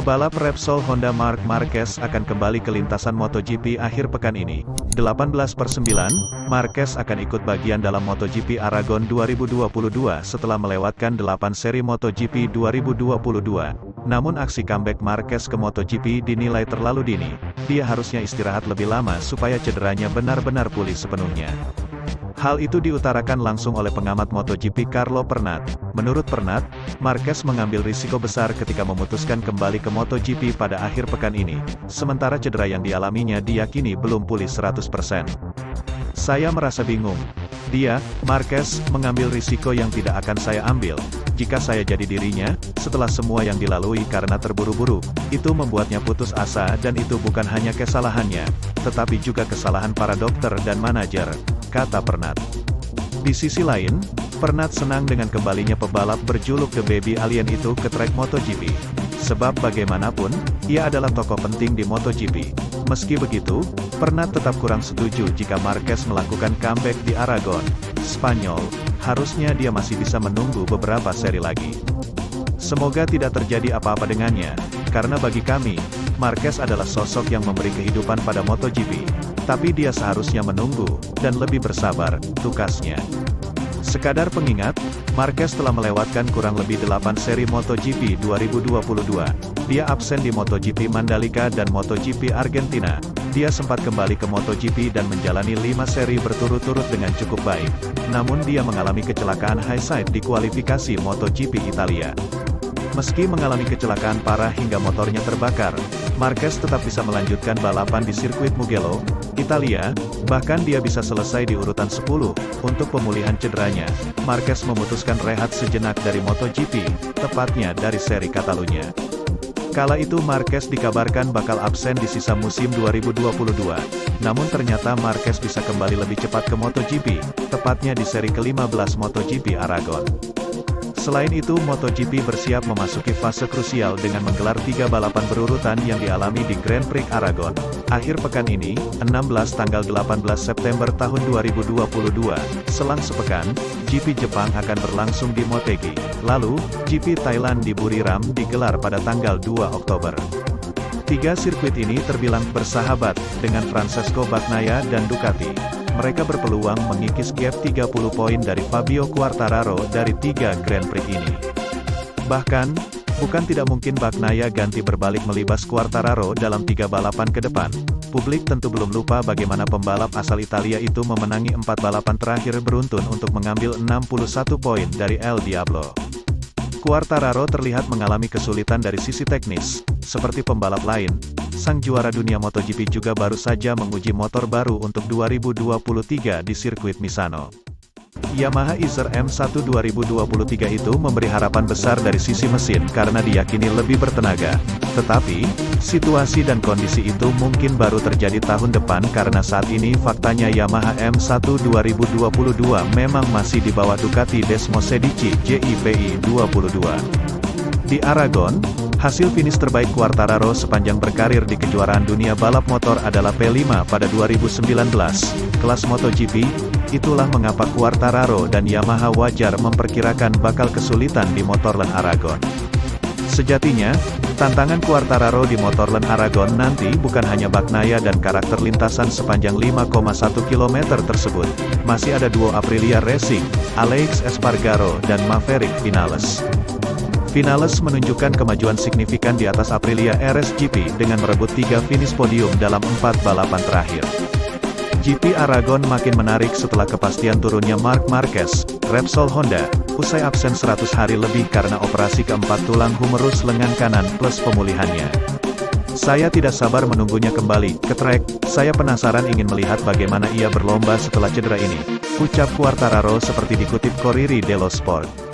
Pebalap Repsol Honda Marc Marquez akan kembali ke lintasan MotoGP akhir pekan ini. 18/9, Marquez akan ikut bagian dalam MotoGP Aragon 2022 setelah melewatkan 8 seri MotoGP 2022. Namun aksi comeback Marquez ke MotoGP dinilai terlalu dini. Dia harusnya istirahat lebih lama supaya cederanya benar-benar pulih sepenuhnya. Hal itu diutarakan langsung oleh pengamat MotoGP Carlo Pernat. Menurut Pernat, Marquez mengambil risiko besar ketika memutuskan kembali ke MotoGP pada akhir pekan ini, sementara cedera yang dialaminya diyakini belum pulih 100%. Saya merasa bingung. Dia, Marquez, mengambil risiko yang tidak akan saya ambil. Jika saya jadi dirinya, setelah semua yang dilalui karena terburu-buru, itu membuatnya putus asa dan itu bukan hanya kesalahannya, tetapi juga kesalahan para dokter dan manajer, kata Pernat. Di sisi lain, Pernat senang dengan kembalinya pebalap berjuluk The Baby Alien itu ke trek MotoGP. Sebab bagaimanapun, ia adalah tokoh penting di MotoGP. Meski begitu, Pernat tetap kurang setuju jika Marquez melakukan comeback di Aragon, Spanyol. Harusnya dia masih bisa menunggu beberapa seri lagi. Semoga tidak terjadi apa-apa dengannya, karena bagi kami, Marquez adalah sosok yang memberi kehidupan pada MotoGP. Tapi dia seharusnya menunggu, dan lebih bersabar, tukasnya. Sekadar pengingat, Marquez telah melewatkan kurang lebih 8 seri MotoGP 2022. Dia absen di MotoGP Mandalika dan MotoGP Argentina. Dia sempat kembali ke MotoGP dan menjalani 5 seri berturut-turut dengan cukup baik. Namun dia mengalami kecelakaan high side di kualifikasi MotoGP Italia. Meski mengalami kecelakaan parah hingga motornya terbakar, Marquez tetap bisa melanjutkan balapan di sirkuit Mugello, Italia, bahkan dia bisa selesai di urutan 10. Untuk pemulihan cederanya, Marquez memutuskan rehat sejenak dari MotoGP, tepatnya dari seri Catalunya. Kala itu Marquez dikabarkan bakal absen di sisa musim 2022, namun ternyata Marquez bisa kembali lebih cepat ke MotoGP, tepatnya di seri ke-15 MotoGP Aragon. Selain itu MotoGP bersiap memasuki fase krusial dengan menggelar 3 balapan berurutan yang dialami di Grand Prix Aragon. Akhir pekan ini, 16 tanggal 18 September tahun 2022, selang sepekan, GP Jepang akan berlangsung di Motegi. Lalu, GP Thailand di Buriram digelar pada tanggal 2 Oktober. 3 sirkuit ini terbilang bersahabat dengan Francesco Bagnaia dan Ducati. Mereka berpeluang mengikis gap 30 poin dari Fabio Quartararo dari 3 Grand Prix ini. Bahkan, bukan tidak mungkin Bagnaia ganti berbalik melibas Quartararo dalam 3 balapan ke depan. Publik tentu belum lupa bagaimana pembalap asal Italia itu memenangi 4 balapan terakhir beruntun untuk mengambil 61 poin dari El Diablo. Quartararo terlihat mengalami kesulitan dari sisi teknis, seperti pembalap lain. Sang juara dunia MotoGP juga baru saja menguji motor baru untuk 2023 di sirkuit Misano. Yamaha Isher M1 2023 itu memberi harapan besar dari sisi mesin karena diyakini lebih bertenaga. Tetapi, situasi dan kondisi itu mungkin baru terjadi tahun depan karena saat ini faktanya Yamaha M1 2022 memang masih di bawah Ducati Desmosedici JIPI 22. Di Aragon, hasil finish terbaik Quartararo sepanjang berkarir di kejuaraan dunia balap motor adalah P5 pada 2019, kelas MotoGP. Itulah mengapa Quartararo dan Yamaha wajar memperkirakan bakal kesulitan di Motorland Aragon. Sejatinya, tantangan Quartararo di Motorland Aragon nanti bukan hanya Bagnaia dan karakter lintasan sepanjang 5,1 km tersebut. Masih ada duo Aprilia Racing, Aleix Espargaro dan Maverick Vinales. Vinales menunjukkan kemajuan signifikan di atas Aprilia RSGP dengan merebut 3 finish podium dalam 4 balapan terakhir. GP Aragon makin menarik setelah kepastian turunnya Marc Marquez, Repsol Honda, usai absen 100 hari lebih karena operasi keempat tulang humerus lengan kanan plus pemulihannya. Saya tidak sabar menunggunya kembali ke trek, saya penasaran ingin melihat bagaimana ia berlomba setelah cedera ini, ucap Quartararo seperti dikutip Corriere dello Sport.